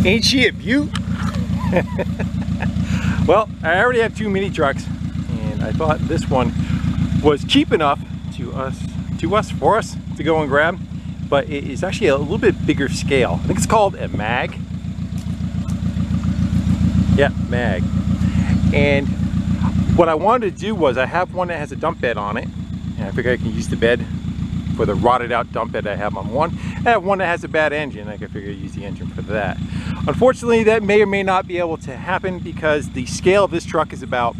Ain't she a beaut? Well, I already have 2 mini trucks, and I thought this one was cheap enough for us to go and grab, but it is actually a little bit bigger scale. I think it's called a mag. Yeah, mag. And what I wanted to do was, I have one that has a dump bed on it, and I figure I can use the bed for the rotted out dump bed I have on one. I have one that has a bad engine. I can figure use the engine for that. Unfortunately, that may or may not be able to happen because the scale of this truck is about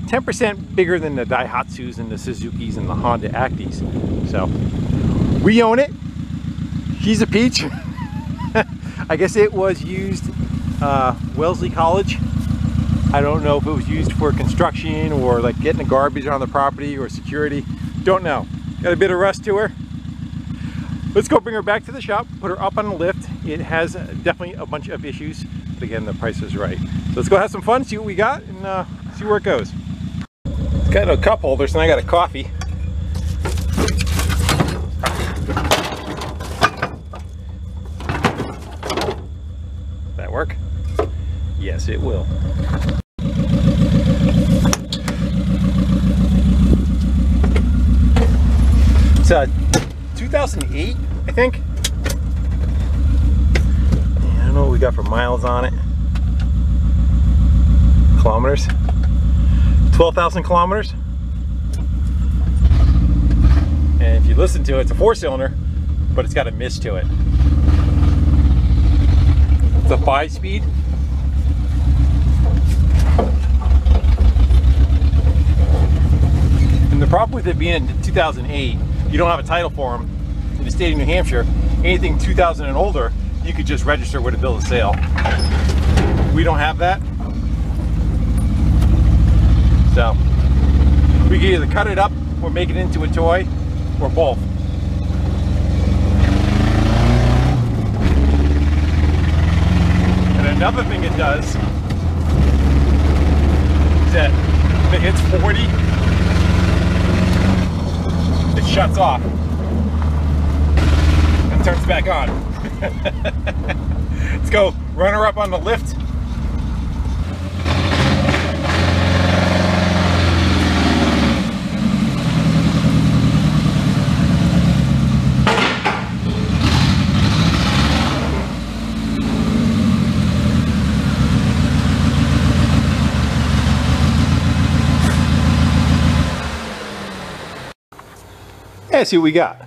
10% bigger than the Daihatsus and the Suzukis and the Honda Actis. So we own it. She's a peach. I guess it was used Wellesley College. I don't know if it was used for construction or like getting the garbage on the property or security. Don't know. Got a bit of rust to her. Let's go bring her back to the shop, put her up on the lift. It has definitely a bunch of issues, but again, the price is right. So let's go have some fun, see what we got, and see where it goes. It's got a cup holder, so now I got a coffee. That work? Yes, it will. It's 2008, I think. I don't know what we got for miles on it. Kilometers. 12,000 kilometers. And if you listen to it, it's a 4-cylinder, but it's got a mist to it. It's a 5-speed. And the problem with it being in 2008, you don't have a title for them in the state of New Hampshire. Anything 2000 and older, you could just register with a bill of sale. We don't have that. So we can either cut it up or make it into a toy, or both. And another thing it does is that if it hits 40, it shuts off and turns back on. Let's go run her up on the lift. Let's see what we got.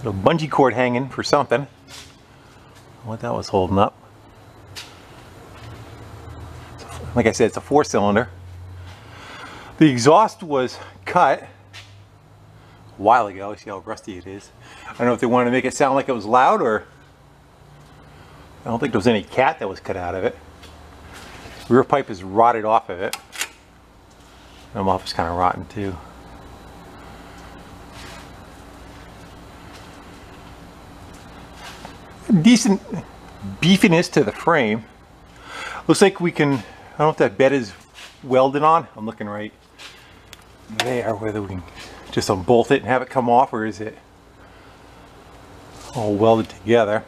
A bungee cord hanging for something. What that was holding up. Like I said, it's a 4-cylinder. The exhaust was cut a while ago. See how rusty it is. I don't know if they wanted to make it sound like it was loud, or I don't think there was any cat that was cut out of it. Rear pipe is rotted off of it. The muff is kind of rotten too. Decent beefiness to the frame. Looks like we can, I don't know if that bed is welded on. I'm looking right there, whether we can just unbolt it and have it come off, or is it all welded together.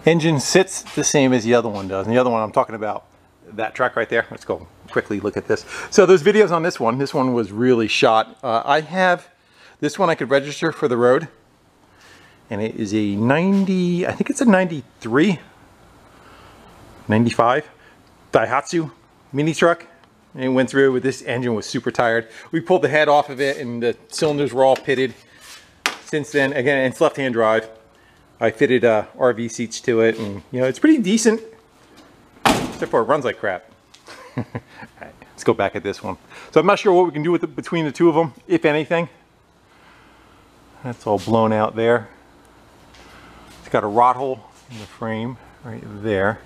Engine sits the same as the other one does, and the other one I'm talking about, that track right there. Let's go quickly look at this. So there's videos on this one. This one was really shot. I have this one I could register for the road, and it is a 90, I think it's a 93, 95 Daihatsu mini truck. And it went through with this engine, was super tired. We pulled the head off of it and the cylinders were all pitted. Since then, again, it's left-hand drive. I fitted RV seats to it, and you know, it's pretty decent, except for it runs like crap. All right, let's go back at this one. So I'm not sure what we can do with it between the two of them, if anything. That's all blown out there. It's got a rot hole in the frame right there.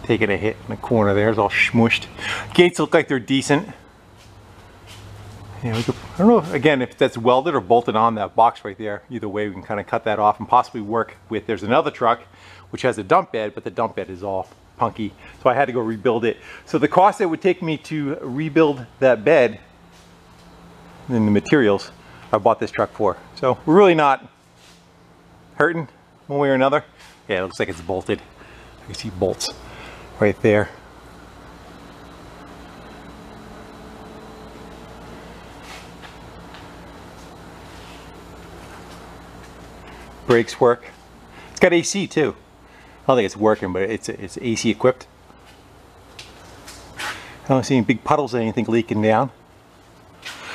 Taking a hit in the corner there, it's all smushed. Gates look like they're decent. Yeah, I don't know, again, if that's welded or bolted on that box right there. Either way, we can kind of cut that off and possibly work with, there's another truck which has a dump bed, but the dump bed is all punky, so I had to go rebuild it. So the cost it would take me to rebuild that bed and the materials I bought this truck for. So we're really not hurting one way or another. Yeah, it looks like it's bolted. I can see bolts right there. Brakes work. It's got AC too. I don't think it's working, but it's AC equipped. I don't see any big puddles or anything leaking down.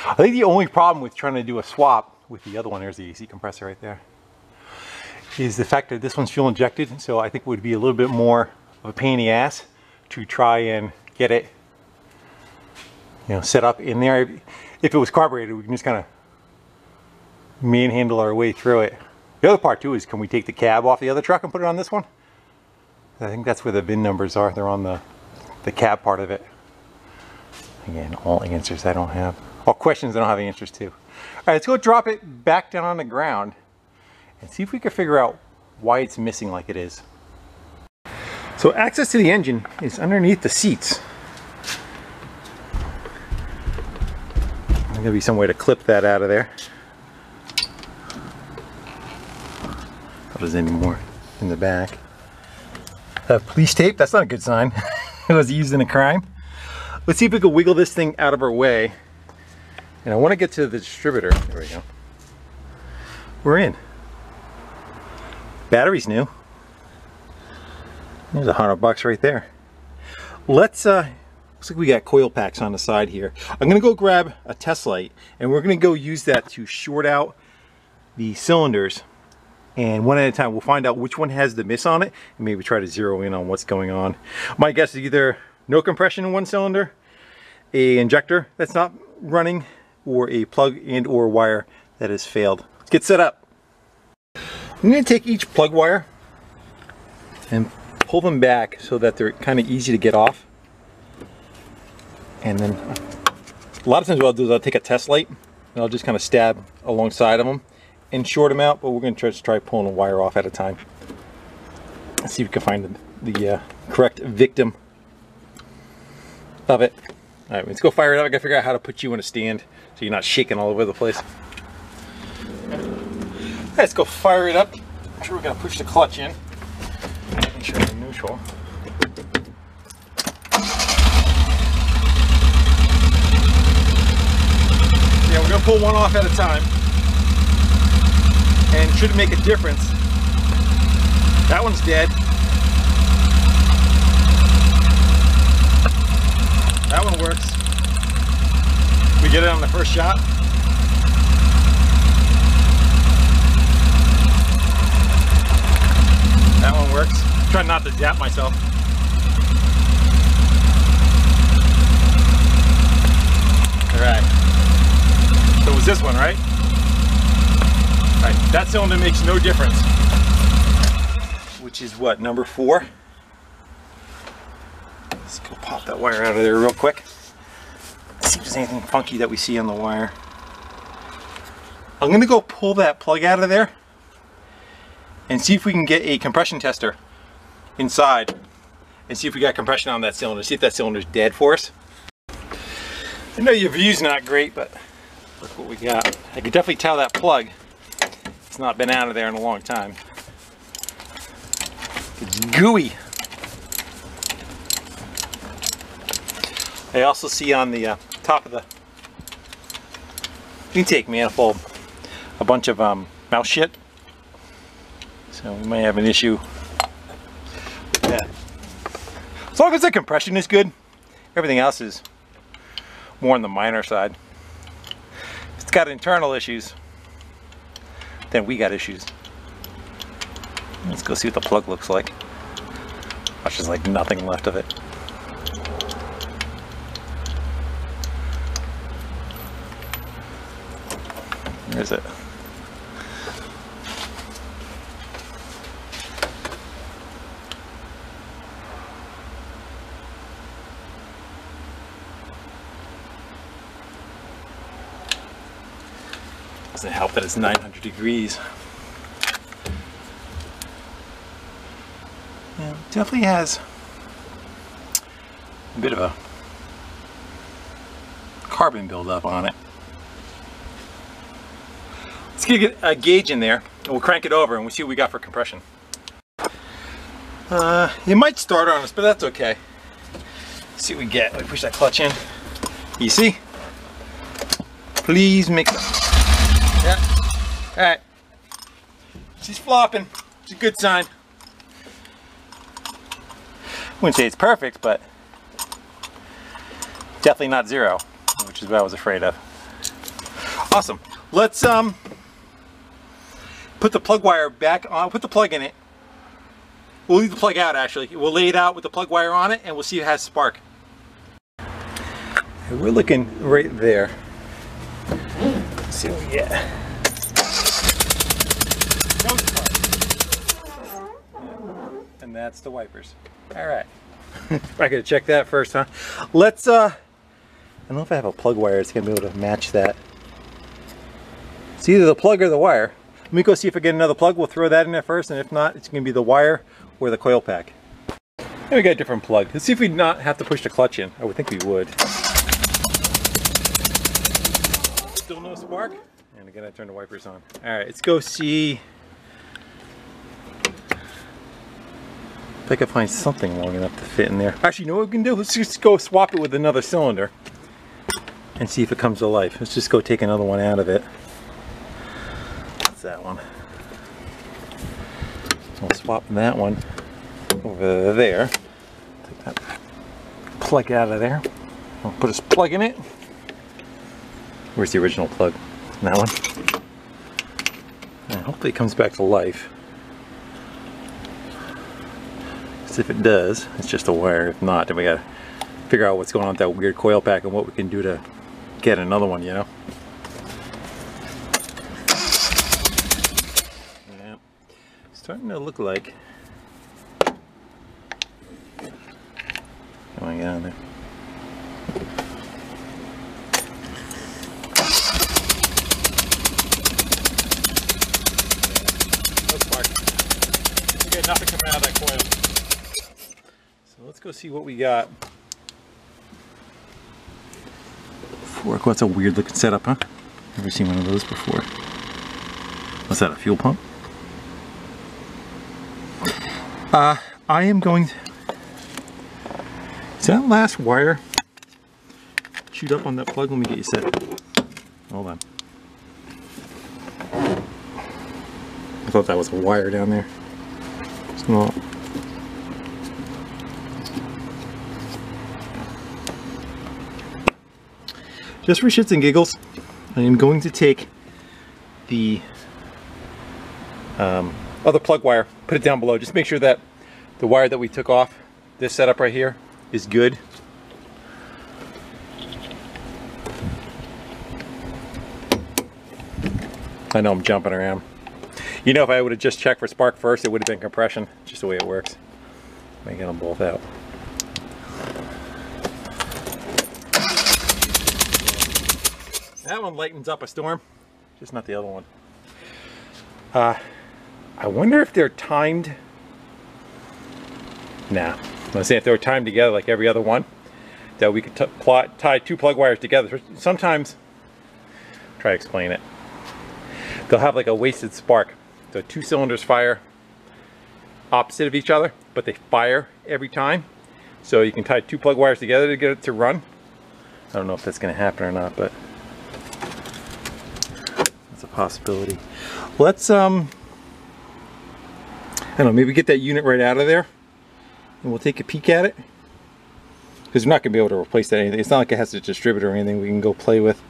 I think the only problem with trying to do a swap with the other one, there's the AC compressor right there, is the fact that this one's fuel injected, so I think it would be a little bit more of a pain in the ass to try and get it, you know, set up in there. If it was carbureted, we can just kind of manhandle our way through it. The other part too is, can we take the cab off the other truck and put it on this one? I think that's where the VIN numbers are. They're on the cab part of it. Again, all answers I don't have. All questions I don't have answers to. All right, let's go drop it back down on the ground and see if we can figure out why it's missing like it is. So access to the engine is underneath the seats. There's gonna be some way to clip that out of there. If there's any more in the back. Police tape, that's not a good sign. It was used in a crime. Let's see if we can wiggle this thing out of our way. And I want to get to the distributor. There we go. We're in. Battery's new. There's $100 right there. Let's, looks like we got coil packs on the side here. I'm gonna go grab a test light and we're gonna go use that to short out the cylinders. And one at a time, we'll find out which one has the miss on it and maybe try to zero in on what's going on. My guess is either no compression in one cylinder, a injector that's not running, or a plug and or wire that has failed. Let's get set up. I'm going to take each plug wire and pull them back so that they're kind of easy to get off. And then a lot of times what I'll do is I'll take a test light and I'll just kind of stab alongside of them and short them out, but we're going to try pulling a wire off at a time. Let's see if we can find the correct victim of it. All right, let's go fire it up. I gotta figure out how to put you in a stand so you're not shaking all over the place. Let's go fire it up. I'm sure we're gonna push the clutch in. Make sure we're neutral. Yeah, we're gonna pull one off at a time. And should it make a difference? That one's dead. That one works. We get it on the first shot. That one works. Try not to zap myself. All right. So it was this one, right? All right, that cylinder makes no difference. Which is what, number 4? Let's go pop that wire out of there real quick. Let's see if there's anything funky that we see on the wire. I'm gonna go pull that plug out of there and see if we can get a compression tester inside and see if we got compression on that cylinder, see if that cylinder's dead for us. I know your view's not great, but look what we got. I can definitely tell that plug, it's not been out of there in a long time. It's gooey. I also see on the top of the intake manifold a bunch of mouse shit. So we might have an issue with that. As long as the compression is good, everything else is more on the minor side. If it's got internal issues, then we got issues. Let's go see what the plug looks like. Watch, there's like nothing left of it. Where is it? Doesn't help that it's 900 degrees. Yeah, definitely has a bit of a carbon buildup on it. Let's get a gauge in there and we'll crank it over and we'll see what we got for compression. It might start on us, but that's okay. Let's see what we get. Let me push that clutch in. You see? Please make it. Yeah. Alright. She's flopping. It's a good sign. I wouldn't say it's perfect, but definitely not zero, which is what I was afraid of. Awesome. Let's put the plug wire back on, put the plug in it. We'll leave the plug out actually. We'll lay it out with the plug wire on it and we'll see if it has spark. We're looking right there. Let's see what we get. No spark. And that's the wipers. Alright. I gotta check that first, huh? Let's I don't know if I have a plug wire that's gonna be able to match that. It's either the plug or the wire. Let me go see if I get another plug. We'll throw that in there first, and if not, it's gonna be the wire or the coil pack. And we got a different plug. Let's see if we not have to push the clutch in. I would think we would. Still no spark. And again, I turn the wipers on. Alright, let's go see if I can find something long enough to fit in there. Actually, you know what we can do? Let's just go swap it with another cylinder and see if it comes to life. Let's just go take another one out of it. That's that one. We'll swap that one over there. Take that plug out of there. I'll put this plug in it. Where's the original plug? That one. And hopefully it comes back to life. Because if it does, it's just a wire. If not, then we gotta figure out what's going on with that weird coil pack and what we can do to get another one, you know? Yeah. Starting to look like. Come on, get on there. Nothing coming out of that coil. So let's go see what we got. Fork, what's a weird looking setup, huh? Never seen one of those before. What's that, a fuel pump? I am going to... Is that last wire chewed up on that plug? Let me get you set. Hold on. I thought that was a wire down there. Well, just for shits and giggles, I am going to take the other plug wire, put it down below, just make sure that the wire that we took off this setup right here is good. I know I'm jumping around. You know, if I would have just checked for spark first, it would have been compression. Just the way it works. Let me get them both out. That one lightens up a storm, just not the other one. I wonder if they're timed. Nah, I'm gonna say if they were timed together like every other one, that we could tie two plug wires together. Sometimes, try to explain it. They'll have like a wasted spark. So two cylinders fire opposite of each other, but they fire every time. So you can tie two plug wires together to get it to run. I don't know if that's going to happen or not, but that's a possibility. Let's, I don't know, maybe get that unit right out of there and we'll take a peek at it. Because we're not going to be able to replace that anything. It's not like it has a distributor or anything we can go play with.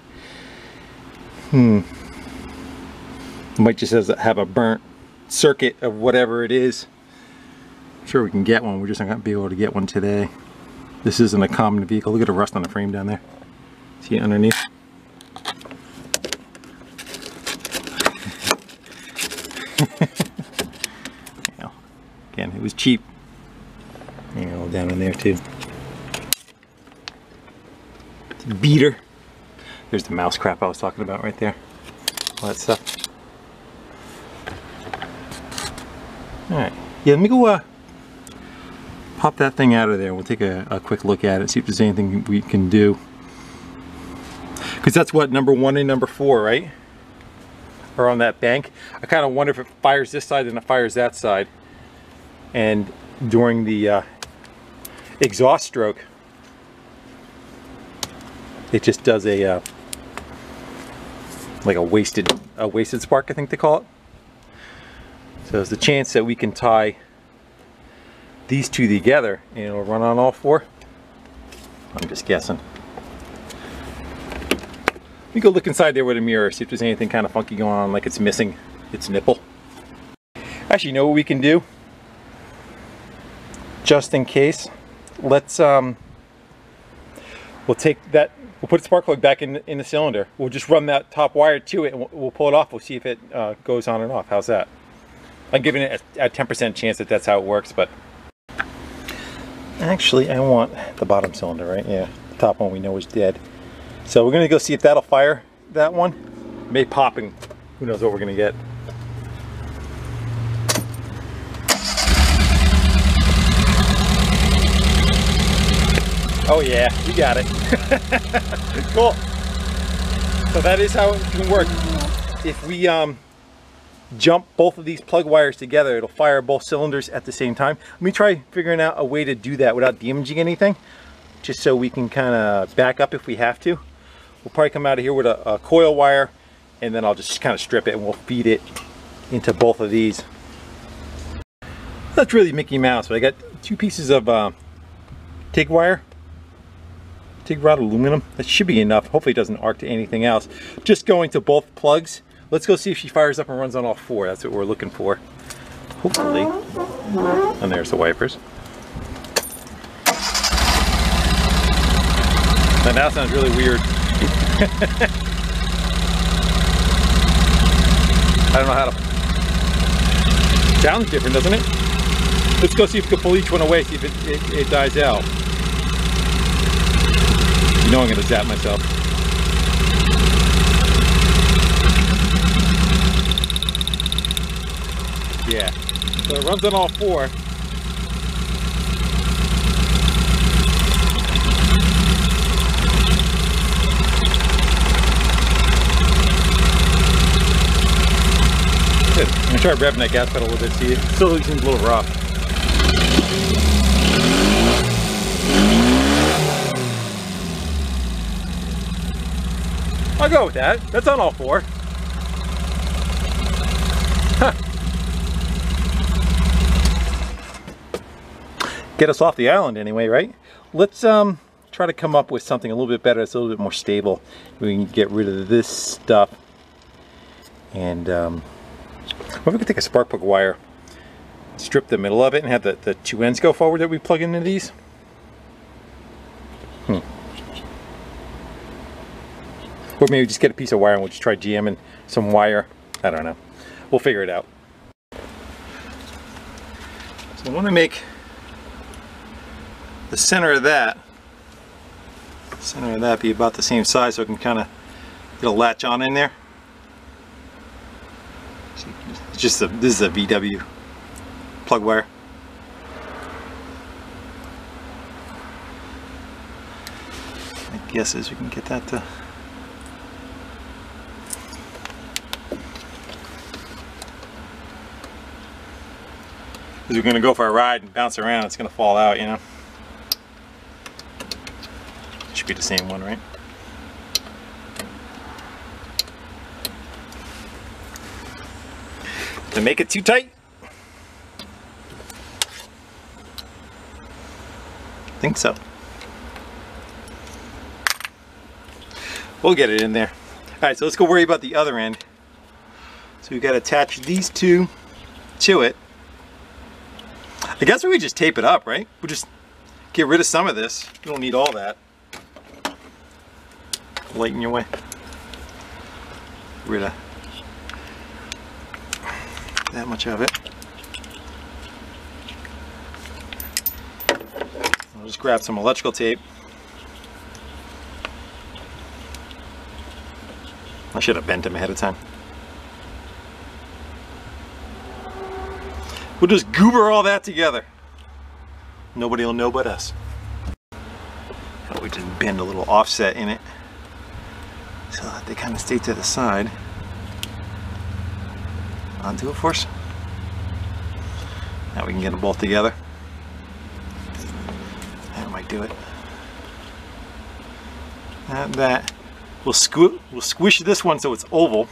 Might just have a burnt circuit of whatever it is. I'm sure we can get one, we're just not going to be able to get one today. This isn't a common vehicle. Look at the rust on the frame down there. See it underneath? You know, again, it was cheap. You know, down in there too. It's a beater. There's the mouse crap I was talking about right there. All that stuff. Alright, yeah, let me go pop that thing out of there. We'll take a quick look at it, see if there's anything we can do. Because that's what number 1 and number 4, right? Are on that bank. I kind of wonder if it fires this side and it fires that side. And during the exhaust stroke, it just does a like a wasted spark, I think they call it. So there's the chance that we can tie these two together and it'll run on all 4. I'm just guessing. Let me go look inside there with a mirror, see if there's anything kind of funky going on, like it's missing its nipple. Actually, you know what we can do? Just in case, let's we'll take that, we'll put the spark plug back in the cylinder. We'll just run that top wire to it and we'll pull it off. We'll see if it goes on and off. How's that? I'm giving it a 10% chance that that's how it works, but actually I want the bottom cylinder, right? Yeah, the top one we know is dead. So we're gonna go see if that'll fire that one. It may pop and who knows what we're gonna get. Oh yeah, we got it. Cool. So that is how it can work. If we jump both of these plug wires together, it'll fire both cylinders at the same time. Let me try figuring out a way to do that without damaging anything, just so we can kind of back up if we have to. We'll probably come out of here with a coil wire, and then I'll just kind of strip it and we'll feed it into both of these. That's really Mickey Mouse, but I got 2 pieces of TIG wire, TIG rod aluminum. That should be enough. Hopefully it doesn't arc to anything else. Just going to both plugs. Let's go see if she fires up and runs on all 4. That's what we're looking for. Hopefully. And there's the wipers. That now sounds really weird. I don't know how to... Sounds different, doesn't it? Let's go see if we can pull each one away, see if it dies out. You know I'm going to zap myself. Yeah. So it runs on all 4. Good. I'm gonna try revving that gas pedal a little bit, see it still seems a little rough. I'll go with that. That's on all 4. Huh. Get us off the island anyway, right? Let's try to come up with something a little bit better, that's a little bit more stable. We can get rid of this stuff. And what if we could take a spark plug wire, strip the middle of it, and have the 2 ends go forward that we plug into these? Or maybe just get a piece of wire and we'll just try jamming some wire. I don't know. We'll figure it out. So I want to make the center of that be about the same size so I can kind of get a latch on in there. It's just this is a VW plug wire. My guess is we can get that to... Because we're going to go for a ride and bounce around, it's going to fall out, you know. Should be the same one, right? To make it too tight? I think so. We'll get it in there. Alright, so let's go worry about the other end. So we've got to attach these 2 to it. I guess we just tape it up, right? We'll just get rid of some of this. You don't need all that. Lighten your way. Get rid of that much of it. I'll just grab some electrical tape. I should have bent them ahead of time. We'll just goober all that together. Nobody will know but us. And we just bend a little offset in it so that they kind of stay to the side. Onto it for us. Now we can get them both together. That might do it. And that. We'll squish this one so it's oval.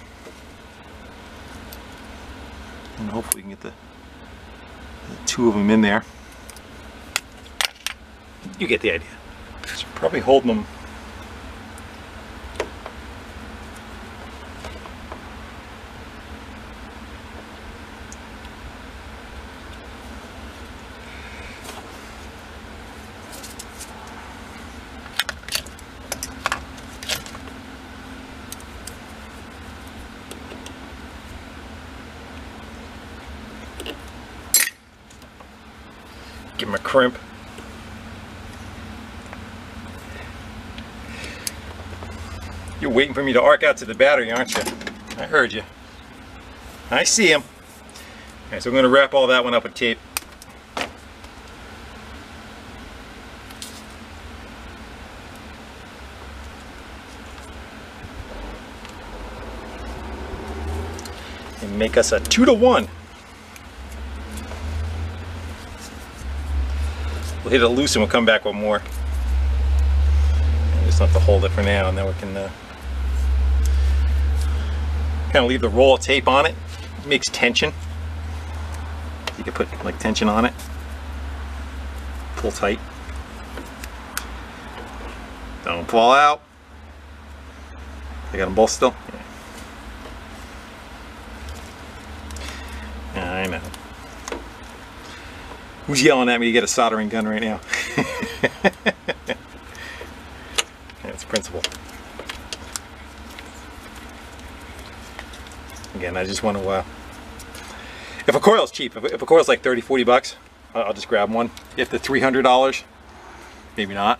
And hopefully we can get the two of them in there. You get the idea. So probably holding them. Give them a crimp. You're waiting for me to arc out to the battery, aren't you? I heard you. I see him. Alright, so I'm going to wrap all that one up with tape. And make us a 2-to-1. We'll hit it loose and we'll come back with more. And just have to hold it for now, and then we can kind of leave the roll of tape on it. It makes tension. You can put like tension on it. Pull tight. Don't fall out. I got them both still? Yeah. I know. Who's yelling at me to get a soldering gun right now? That's principle. Again, I just want to, if a coil's cheap, if a coil's like 30, 40 bucks, I'll just grab one. If the $300, maybe not.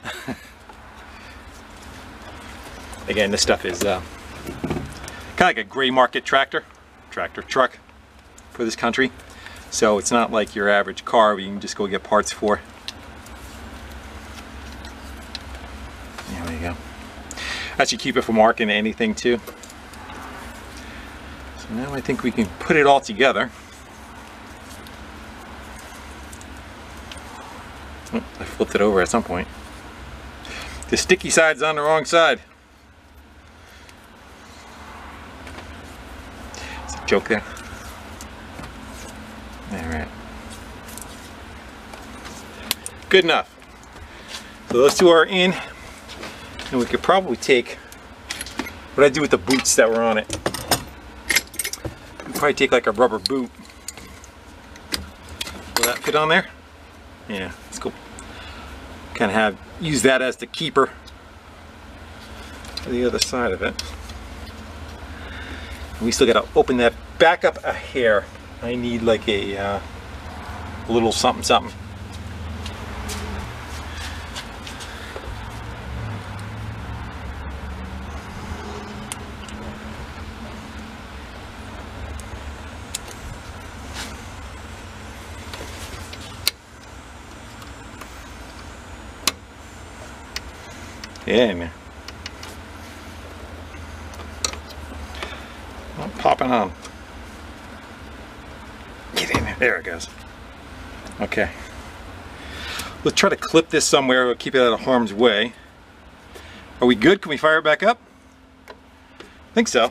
Again, this stuff is kind of like a gray market truck for this country. So it's not like your average car where you can just go get parts for. There we go. That should keep it from arcing anything too. So now I think we can put it all together. Oh, I flipped it over at some point. The sticky side's on the wrong side. It's a joke there. Alright. Good enough. So those two are in, and we could probably take what I do with the boots that were on it. We'd probably take like a rubber boot. Will that fit on there? Yeah, let's go. Kind of use that as the keeper for the other side of it. And we still got to open that back up a hair. I need like a little something something. Yeah, man. Well, popping on. Get in there. There it goes. Okay. Let's try to clip this somewhere. We'll keep it out of harm's way. Are we good? Can we fire it back up? I think so.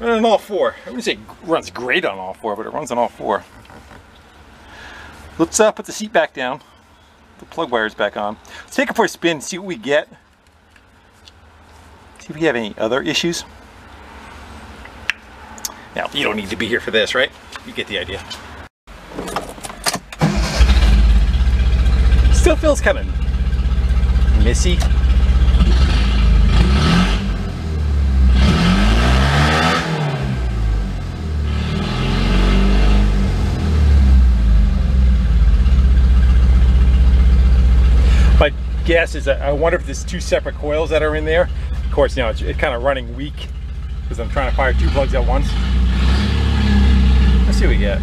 On all four. I wouldn't say it runs great on all four, but it runs on all four. Let's put the seat back down. The plug wires back on. Let's take it for a spin, see what we get. See if we have any other issues. Now, you don't need to be here for this, right? You get the idea. Still feels kind of messy. My guess is that I wonder if there's two separate coils that are in there. Of course, you know, it's kind of running weak because I'm trying to fire two plugs at once. Let's see what we get.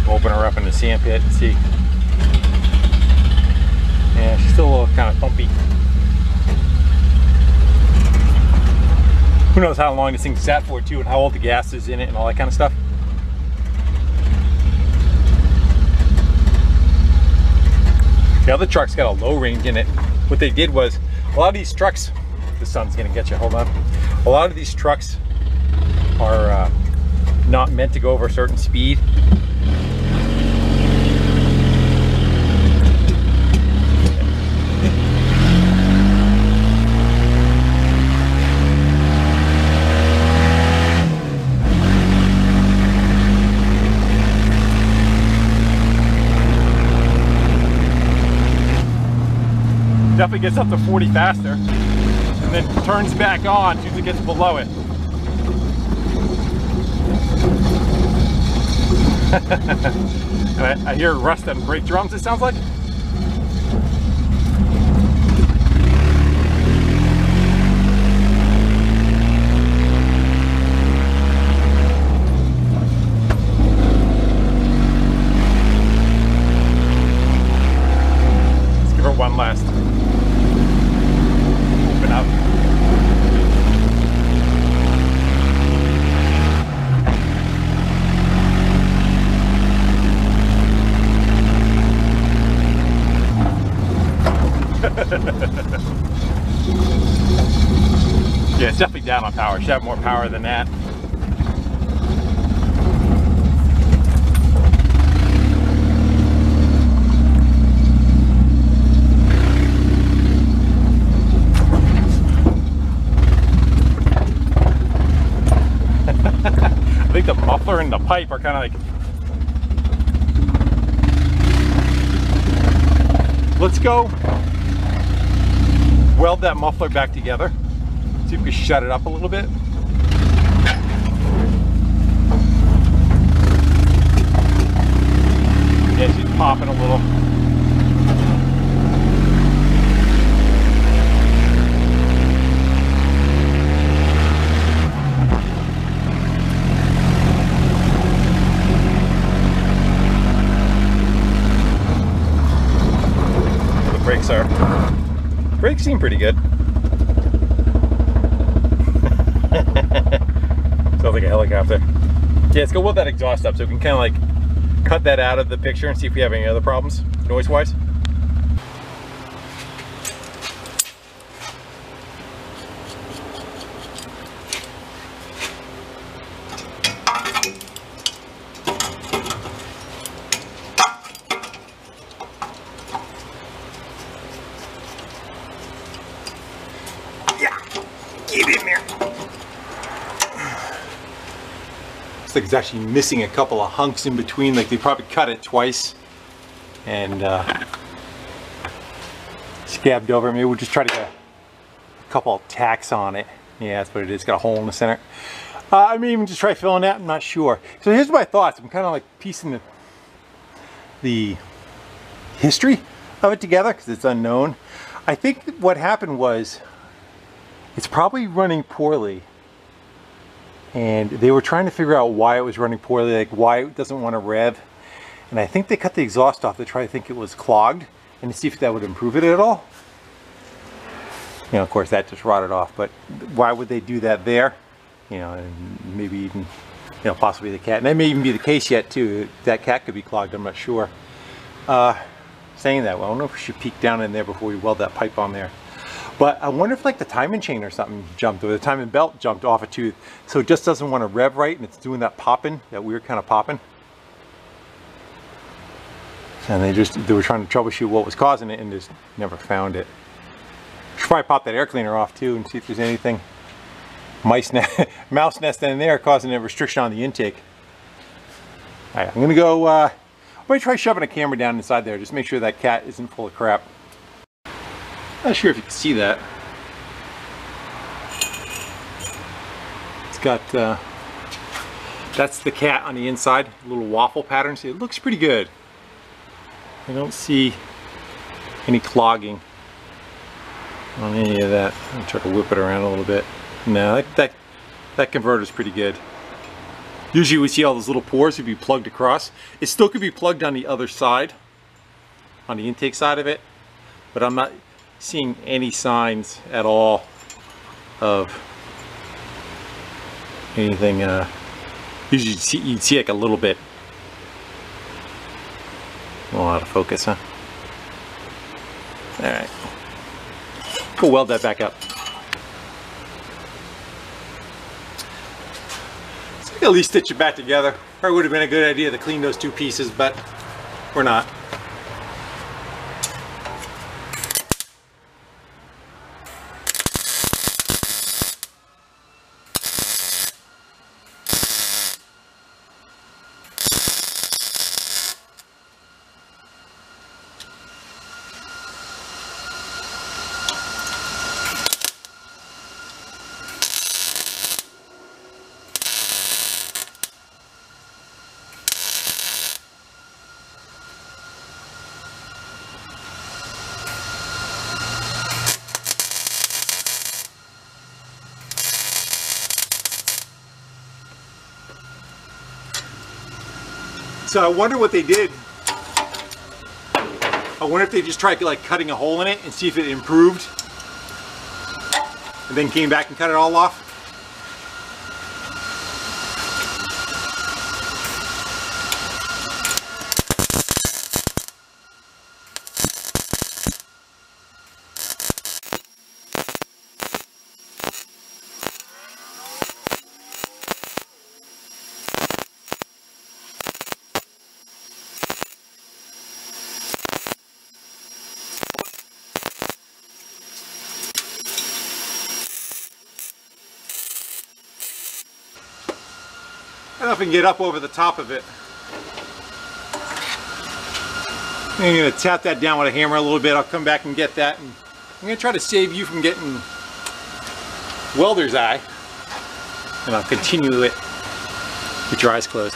Open her up in the sand pit and see. Yeah, she's still a little kind of bumpy. Who knows how long this thing sat for too, and how old the gas is in it and all that kind of stuff. The other truck's got a low range in it. What they did was, a lot of these trucks, the sun's gonna get you, hold on. A lot of these trucks are not meant to go over a certain speed. Definitely gets up to 40 faster and then turns back on as soon as it gets below it. And I hear rust on brake drums, it sounds like. Let's give her one last. Open up. Yeah, it's definitely down on power. It should have more power than that. I think the muffler and the pipe are kind of like... Let's go weld that muffler back together. See if we can shut it up a little bit. Yeah, she's popping a little. The brakes are... Brakes seem pretty good. Sounds like a helicopter. Yeah, let's go weld that exhaust up so we can kind of like cut that out of the picture and see if we have any other problems noise-wise. Get in there. Looks like it's actually missing a couple of hunks in between. Like they probably cut it twice and scabbed over. Maybe we'll just try to get a couple of tacks on it. Yeah, that's what it is. Got a hole in the center. I may even just try filling that. I'm not sure. So here's my thoughts. I'm kind of like piecing the history of it together because it's unknown. I think what happened was it's probably running poorly, and they were trying to figure out why it was running poorly, like why it doesn't want to rev. And I think they cut the exhaust off to try to think it was clogged and to see if that would improve it at all. You know, of course that just rotted off, but why would they do that there? You know, and maybe even, you know, possibly the cat. And that may even be the case yet too. That cat could be clogged, I'm not sure. Saying that, well, I don't know if we should peek down in there before we weld that pipe on there. But I wonder if like the timing chain or something jumped, or the timing belt jumped off a tooth, so it just doesn't want to rev right, and it's doing that popping, that weird kind of popping. And they were trying to troubleshoot what was causing it and just never found it. Should probably pop that air cleaner off too and see if there's anything mouse nest in there causing a restriction on the intake. All right, I'm gonna go. I'm gonna try shoving a camera down inside there. Just make sure that cat isn't full of crap. Not sure if you can see that. It's got. That's the cat on the inside. A little waffle pattern. See, it looks pretty good. I don't see any clogging on any of that. I'm gonna try to whip it around a little bit. No, that converter's pretty good. Usually we see all those little pores if you plugged across. It still could be plugged on the other side, on the intake side of it, but I'm not seeing any signs at all of anything. Usually you'd see like a little bit. A little out of focus, huh? All right. Go weld that back up. So I can at least stitch it back together. Probably would have been a good idea to clean those two pieces, but we're not. So I wonder what they did. I wonder if they just tried like cutting a hole in it and see if it improved, and then came back and cut it all off. I don't know if I can get up over the top of it. I'm going to tap that down with a hammer a little bit. I'll come back and get that. And I'm going to try to save you from getting welder's eye. And I'll continue it with your eyes closed.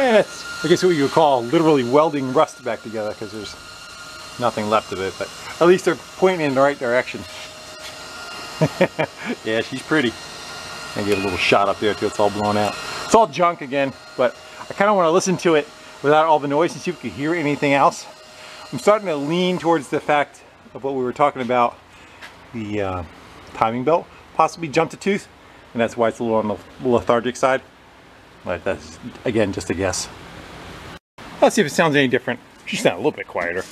And that's, I guess, what you would call literally welding rust back together, because there's nothing left of it. But at least they're pointing in the right direction. Yeah, she's pretty. I give a little shot up there till it's all blown out. It's all junk again, but I kind of want to listen to it without all the noise and see if we can hear anything else. I'm starting to lean towards the fact of what we were talking about, the timing belt possibly jumped a tooth, and that's why it's a little on the lethargic side. But that's, again, just a guess. Let's see if it sounds any different. It should sound a little bit quieter.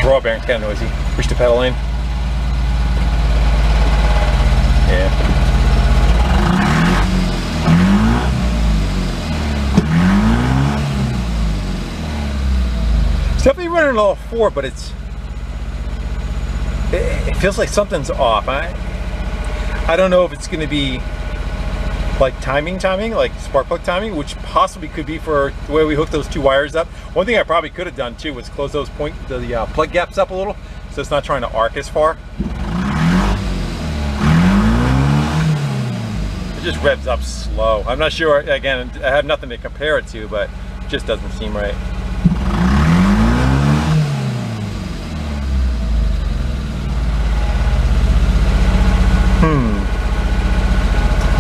Raw bearing's kind of noisy. Push the pedal in. Yeah. It's definitely running a little 4, but it feels like something's off. I don't know if it's going to be like timing, like spark plug timing, which possibly could be for the way we hook those two wires up. One thing I probably could have done too was close those the plug gaps up a little, so it's not trying to arc as far. It just revs up slow. I'm not sure, again, I have nothing to compare it to, but it just doesn't seem right.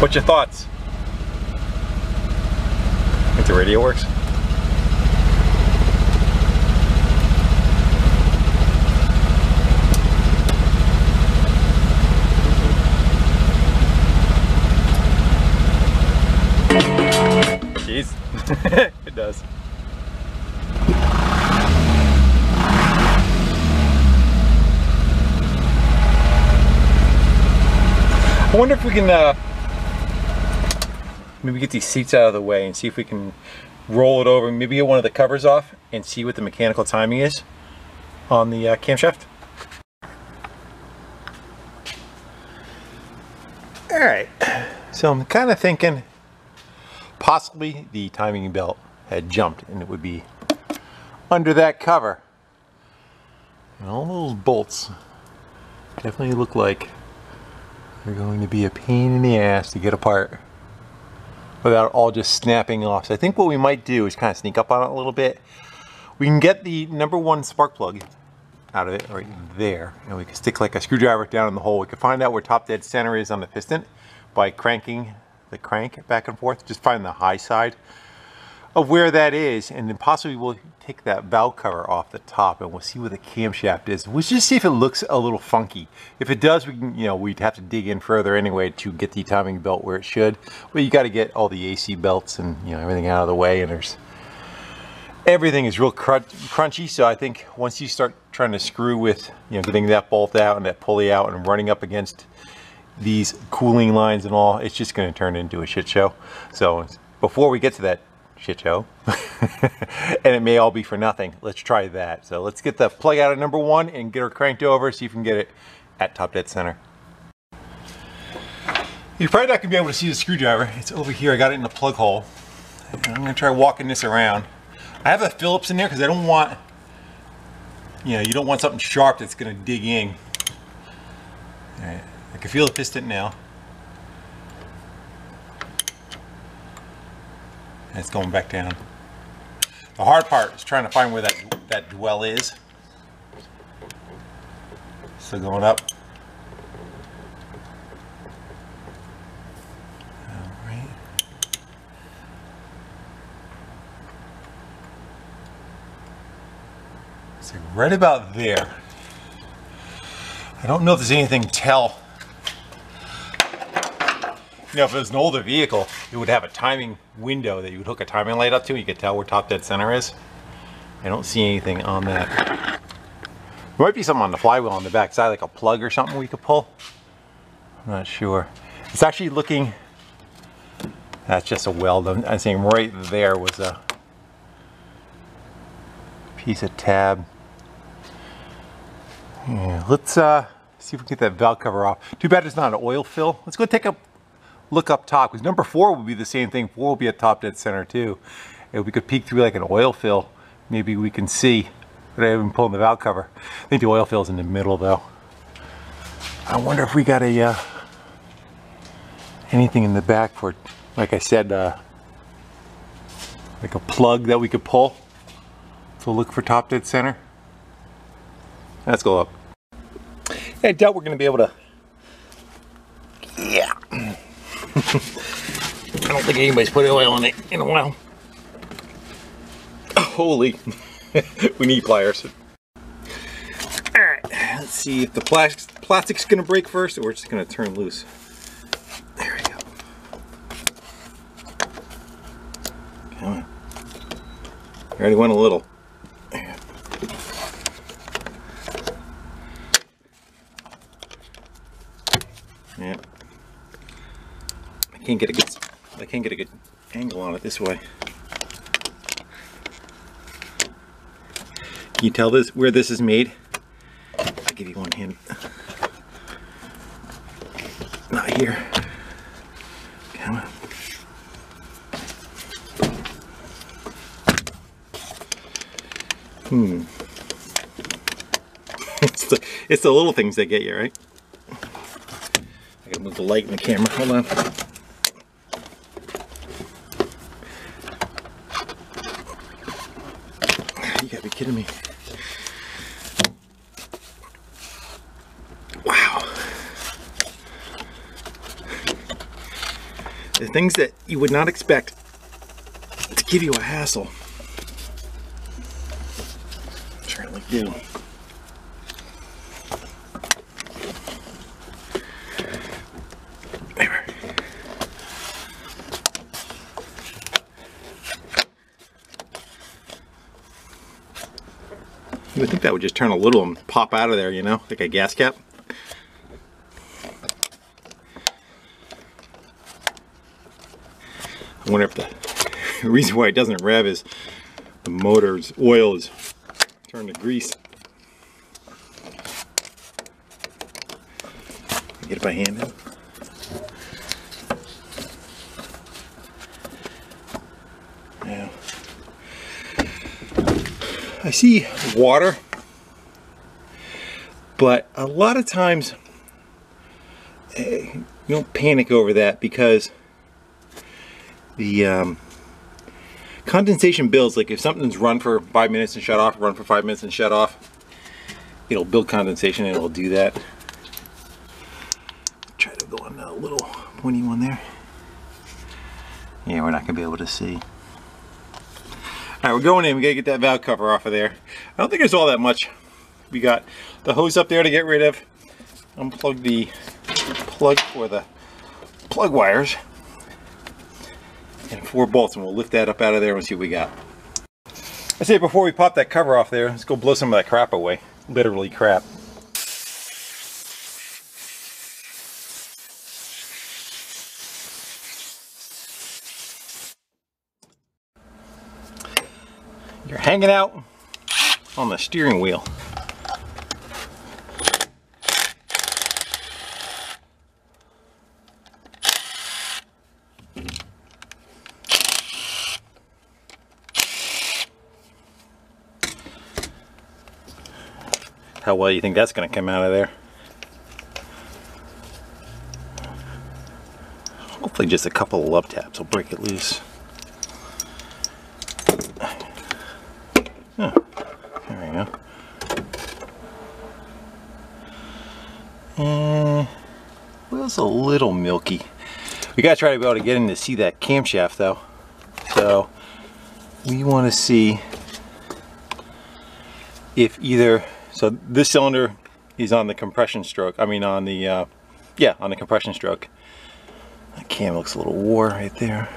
What's your thoughts? Think the radio works? Jeez, it does. I wonder if we can maybe get these seats out of the way and see if we can roll it over, maybe get one of the covers off and see what the mechanical timing is on the camshaft. Alright, so I'm kind of thinking possibly the timing belt had jumped and it would be under that cover. And all those bolts definitely look like they're going to be a pain in the ass to get apart without all just snapping off. So I think what we might do is kind of sneak up on it a little bit. We can get the #1 spark plug out of it right there, and we can stick like a screwdriver down in the hole. We can find out where top dead center is on the piston by cranking the crank back and forth. Just find the high side of where that is, and then possibly we'll take that valve cover off the top and we'll see where the camshaft is. We'll just see if it looks a little funky. If it does, we can, you know, we'd have to dig in further anyway to get the timing belt where it should. But you got to get all the AC belts and, you know, everything out of the way, and everything is real crunchy. So I think once you start trying to screw with, you know, getting that bolt out and that pulley out and running up against these cooling lines and all, it's just going to turn into a shit show. So before we get to that shit show, and it may all be for nothing, let's try that. So let's get the plug out of #1 and get her cranked over, see if we can get it at top dead center. You're probably not going to be able to see the screwdriver. It's over here. I got it in the plug hole. And I'm going to try walking this around. I have a Phillips in there because I don't want, you know, you don't want something sharp that's going to dig in. All right. I can feel the piston now. And it's going back down. The hard part is trying to find where that dwell is. So going up. All right. So right about there. I don't know if there's anything to tell. You know, if it was an older vehicle, it would have a timing window that you would hook a timing light up to, and you could tell where top dead center is. I don't see anything on that. There might be something on the flywheel on the back side, like a plug or something we could pull. I'm not sure. It's actually looking, that's just a weld. I'm saying right there was a piece of tab. Yeah, let's see if we can get that valve cover off. Too bad it's not an oil fill. Let's go take a look up top, because #4 will be the same thing. 4 will be at top dead center too. If we could peek through like an oil fill, maybe we can see. But I haven't pulled the valve cover. I think the oil fill's in the middle though. I wonder if we got a anything in the back for, like I said, like a plug that we could pull to look for top dead center. Let's go up. I doubt we're going to be able to. Yeah. I don't think anybody's put oil in it in a while. Holy. We need pliers. Alright, let's see if the plastic's going to break first, or we're just going to turn loose. There we go. Come on. I already went a little. Yeah. I can't get a good angle on it this way. Can you tell this where this is made? I'll give you one hint. Not here. Come on. It's the little things that get you, right? I gotta move the light in the camera. Hold on. You gotta be kidding me. Wow. The things that you would not expect to give you a hassle. Certainly do. You would think that would just turn a little and pop out of there, you know, like a gas cap. I wonder if the reason why it doesn't rev is the motor's oil is turned to grease. Get it by hand now. Now, I see water, but a lot of times you don't panic over that because the condensation builds. Like if something's run for 5 minutes and shut off, run for 5 minutes and shut off, it'll build condensation and it'll do that. Try to go on a little pointy one there. Yeah, we're not gonna be able to see. All right, we're going in. We gotta get that valve cover off of there. I don't think there's all that much. We got the hose up there to get rid of. Unplug the plug for the plug wires and 4 bolts, and we'll lift that up out of there and see what we got. I say before we pop that cover off there, let's go blow some of that crap away. Literally crap. You're hanging out on the steering wheel. How well do you think that's going to come out of there? Hopefully just a couple of love taps will break it loose. Oh, there we go. Well, it's a little milky. We gotta try to be able to get in to see that camshaft though. So we want to see if either, so this cylinder is on the compression stroke. I mean on the, yeah, on the compression stroke. That cam looks a little wore right there.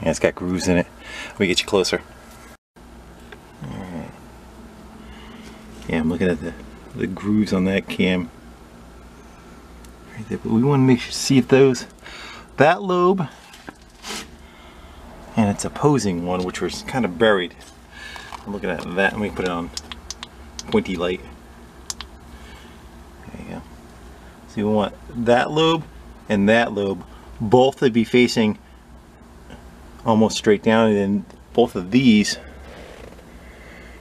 Yeah, it's got grooves in it. Let me get you closer. Yeah, I'm looking at the grooves on that cam right there, but we want to make sure, see if those, that lobe and its opposing one, which was kind of buried. I'm looking at that. Let me put it on pointy light. There you go. So we want that lobe and that lobe both to be facing almost straight down, and then both of these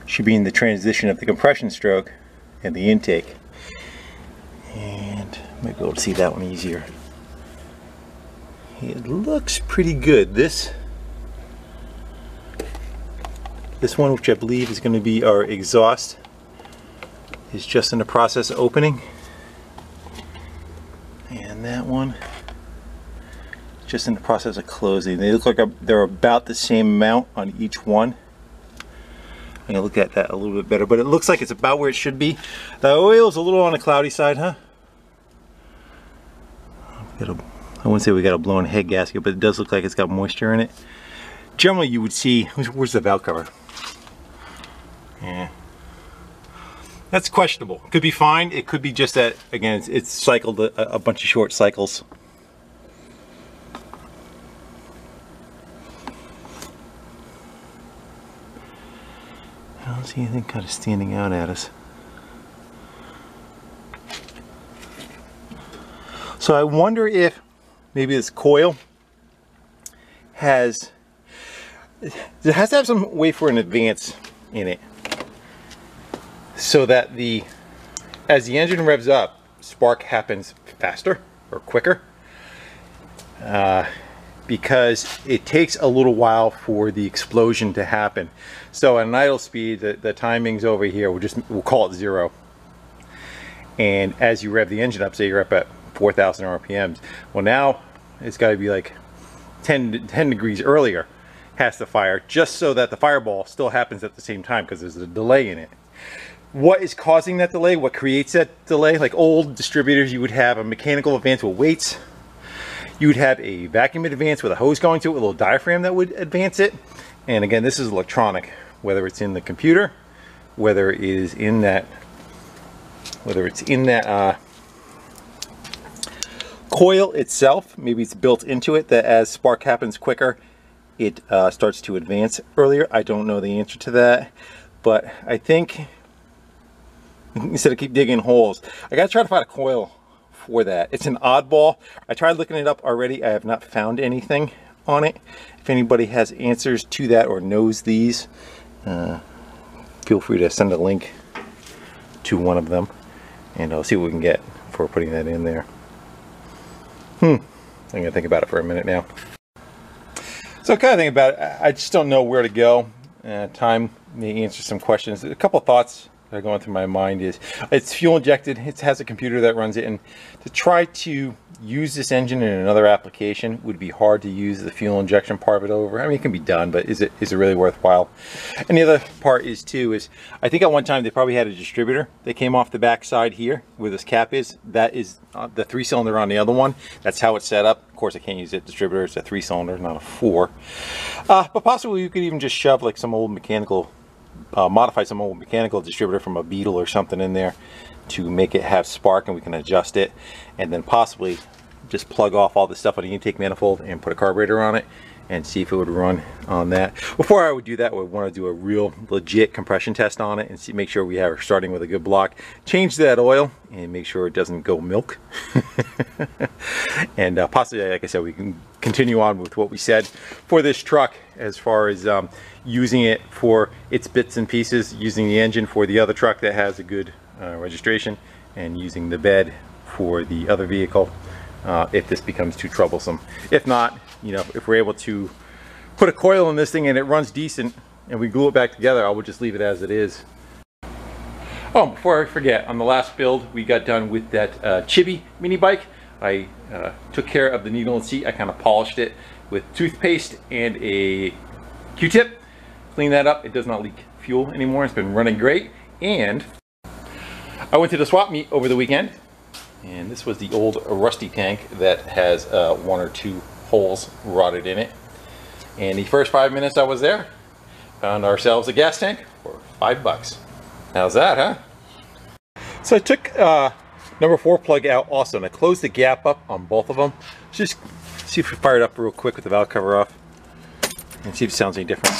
should be in the transition of the compression stroke and the intake. And I might be able to see that one easier. It looks pretty good. This one, which I believe is going to be our exhaust, is just in the process of opening. And that one just in the process of closing. They look like they're about the same amount on each one. I'm gonna look at that a little bit better, but it looks like it's about where it should be. The oil is a little on the cloudy side, huh? I wouldn't say we got a blown head gasket, but it does look like it's got moisture in it. Generally, you would see, where's the valve cover? Yeah, that's questionable. Could be fine. It could be just that, again, it's cycled a bunch of short cycles. I don't see anything kind of standing out at us. So I wonder if maybe this coil has to have some way for an advance in it, so that as the engine revs up, spark happens faster or quicker, because it takes a little while for the explosion to happen. So at an idle speed, the timings over here, we'll call it 0. And as you rev the engine up, say you're up at 4,000 RPMs, well now it's got to be like 10 degrees earlier has to fire, just so that the fireball still happens at the same time, because there's a delay in it. What is causing that delay? What creates that delay? Like old distributors, you would have a mechanical advance with weights. You would have a vacuum advance with a hose going to it with a little diaphragm that would advance it. And again, this is electronic, whether it's in the computer, whether it is in that, coil itself, maybe it's built into it that as spark happens quicker, it starts to advance earlier. I don't know the answer to that, but I think instead of keep digging holes, I gotta try to find a coil for that. It's an oddball. I tried looking it up already. I have not found anything on it. If anybody has answers to that or knows these, feel free to send a link to one of them, and I'll see what we can get for putting that in there. I'm gonna think about it for a minute now. So kind of think about it. I just don't know where to go. Time may answer some questions. A couple thoughts that are going through my mind is, it's fuel injected, it has a computer that runs it, and to try to use this engine in another application would be hard to use the fuel injection part of it over. I mean, it can be done, but is it really worthwhile? And the other part is I think at one time they probably had a distributor that came off the back side here where this cap is. That is the 3-cylinder on the other one. That's how it's set up. Of course, I can't use it distributor. It's a 3-cylinder, not a 4. But possibly you could even just shove like some old mechanical, modify some old mechanical distributor from a Beetle or something in there to make it have spark, and we can adjust it, and then possibly just plug off all the stuff on the intake manifold and put a carburetor on it and see if it would run on that. Before I would do that, I would want to do a real legit compression test on it and see, make sure we are starting with a good block. Change that oil and make sure it doesn't go milk. And possibly, like I said, we can continue on with what we said for this truck as far as using it for its bits and pieces, using the engine for the other truck that has a good registration, and using the bed for the other vehicle if this becomes too troublesome. If not, you know, if we're able to put a coil in this thing and it runs decent and we glue it back together, I will just leave it as it is. Oh, before I forget, on the last build we got done with that Chibi mini bike. I took care of the needle and seat. I kind of polished it with toothpaste and a Q-tip. Clean that up. It does not leak fuel anymore. It's been running great. And I went to the swap meet over the weekend, and this was the old rusty tank that has 1 or 2 holes rotted in it. And the first 5 minutes I was there, found ourselves a gas tank for $5. How's that, huh? So I took number 4 plug out also, and I closed the gap up on both of them. Just see if we fire it up real quick with the valve cover off and see if it sounds any different.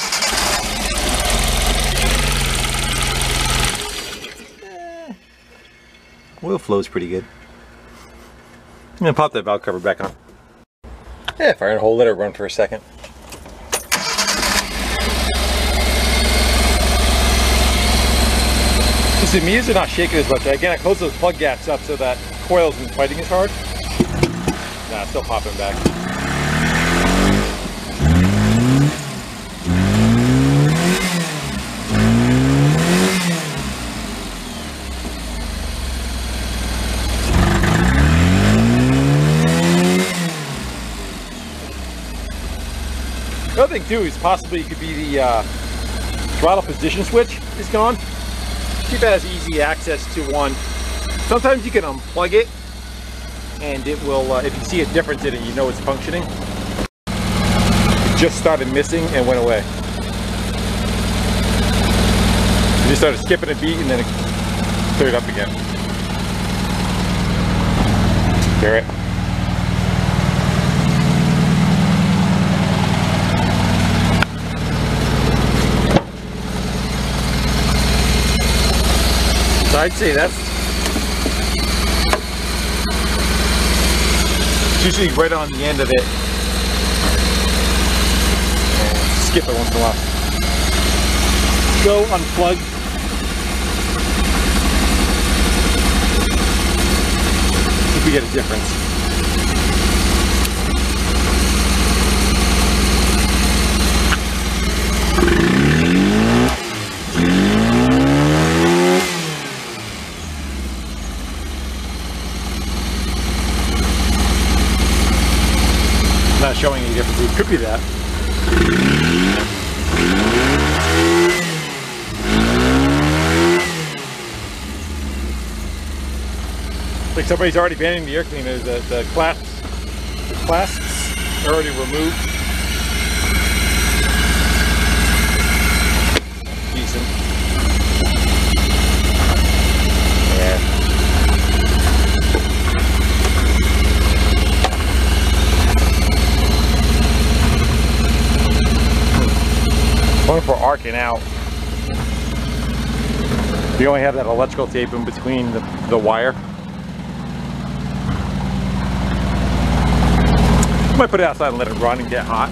Oil flows pretty good. I'm gonna pop that valve cover back on. Yeah, fire and hold, let it run for a second. So the meters are not shaking as much. Again, I closed those plug gaps up so that coil isn't fighting as hard. Nah, still popping back. The other thing too is possibly it could be the throttle position switch is gone. See if it has easy access to one. Sometimes you can unplug it and it will, if you see a difference in it, you know it's functioning. It just started missing and went away. It just started skipping a beat and then it cleared up again. Hear it? So I'd say that's usually right on the end of it. And skip it once in a while. Go unplug. See if we get a difference. Not showing any difference. It could be that. Like somebody's already banning the air cleaner. The clasps are already removed. Decent. Yeah. Going for arcing out. You only have that electrical tape in between the wire. I might put it outside and let it run and get hot.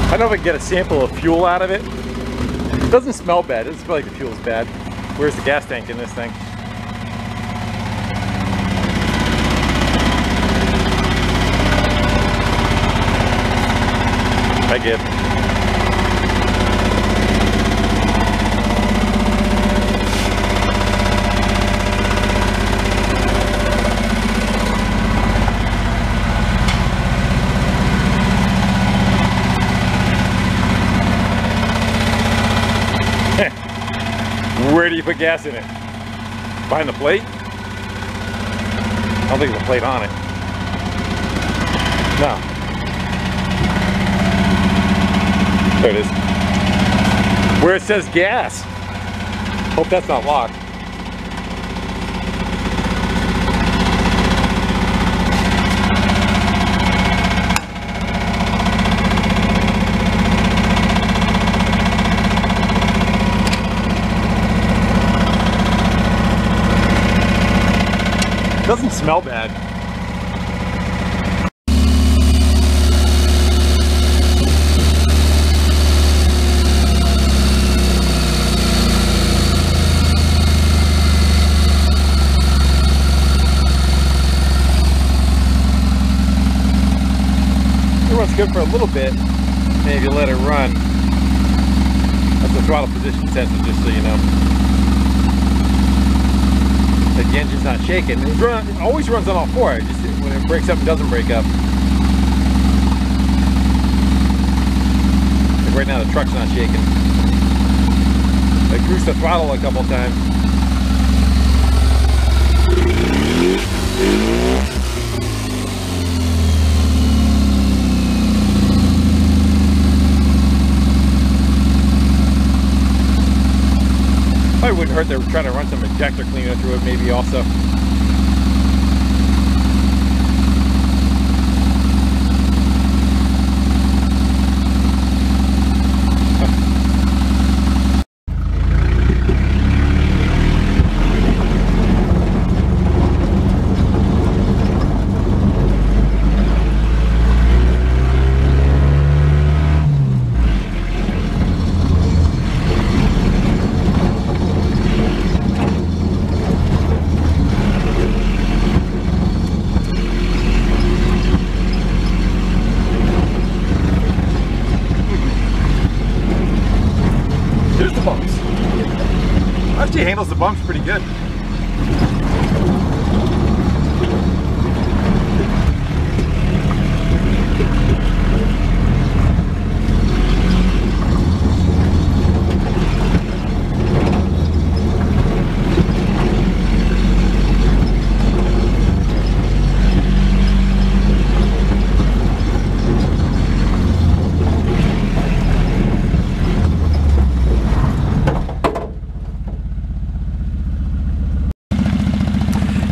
I don't know if I can get a sample of fuel out of it. It doesn't smell bad. It doesn't smell like the fuel's bad. Where's the gas tank in this thing? I give. Where do you put gas in it? Behind the plate? I don't think there's a plate on it. No. There it is. Where it says gas. Hope that's not locked. Doesn't smell bad. It runs good for a little bit, maybe you let it run. That's the throttle position sensor, just so you know. The engine's not shaking. It always runs on all four. It just when it breaks up, it doesn't break up. Like right now, the truck's not shaking. I cruised the throttle a couple times. Probably wouldn't hurt. They were trying to run some injector cleaner through it, maybe also. Actually handles the bumps pretty good.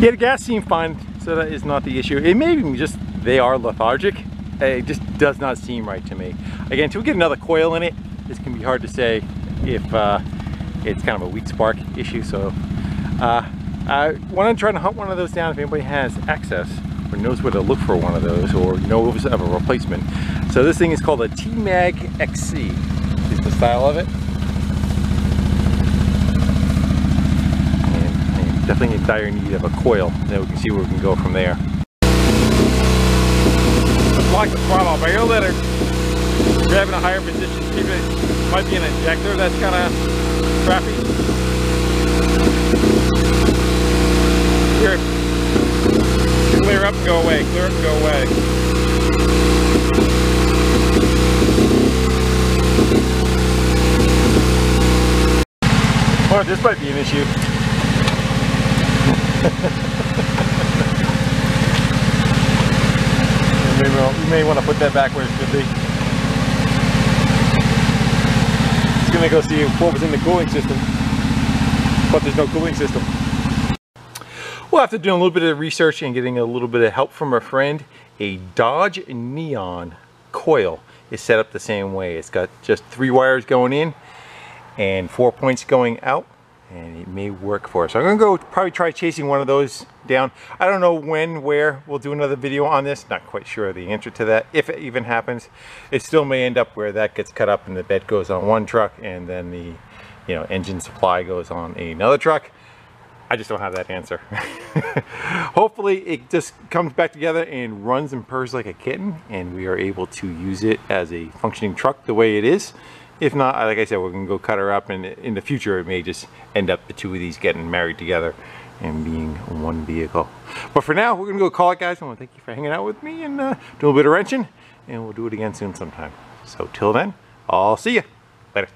Yeah, the gas seemed fine, so that is not the issue. It may be just they are lethargic. It just does not seem right to me. Again, until we get another coil in it, this can be hard to say if it's kind of a weak spark issue. So I want to try to hunt one of those down if anybody has access or knows where to look for one of those or knows of a replacement. So this thing is called a tmag XC is the style of it. Definitely in dire need of a coil, then we can see where we can go from there. lock the throttle off. I gotta let her grab in a higher position. See if it might be an injector that's kind of crappy. Here, clear up and go away. Clear up and go away. Oh, this might be an issue. You may want to put that back where it should be. Just gonna go see what was in the cooling system, but there's no cooling system. Well, after doing a little bit of research and getting a little bit of help from a friend, a Dodge Neon coil is set up the same way. It's got just 3 wires going in and 4 points going out, and it may work for us. So I'm gonna go probably try chasing one of those down. I don't know when, where. We'll do another video on this. Not quite sure the answer to that, if it even happens. It still may end up where that gets cut up and the bed goes on one truck and then the engine supply goes on another truck. I just don't have that answer. Hopefully it just comes back together and runs and purrs like a kitten, and we are able to use it as a functioning truck the way it is. If not, like I said, we're gonna go cut her up, and in the future it may just end up the 2 of these getting married together and being one vehicle. But for now, we're gonna go call it, guys. I want to thank you for hanging out with me and do a little bit of wrenching, and we'll do it again soon sometime. So till then, I'll see you later.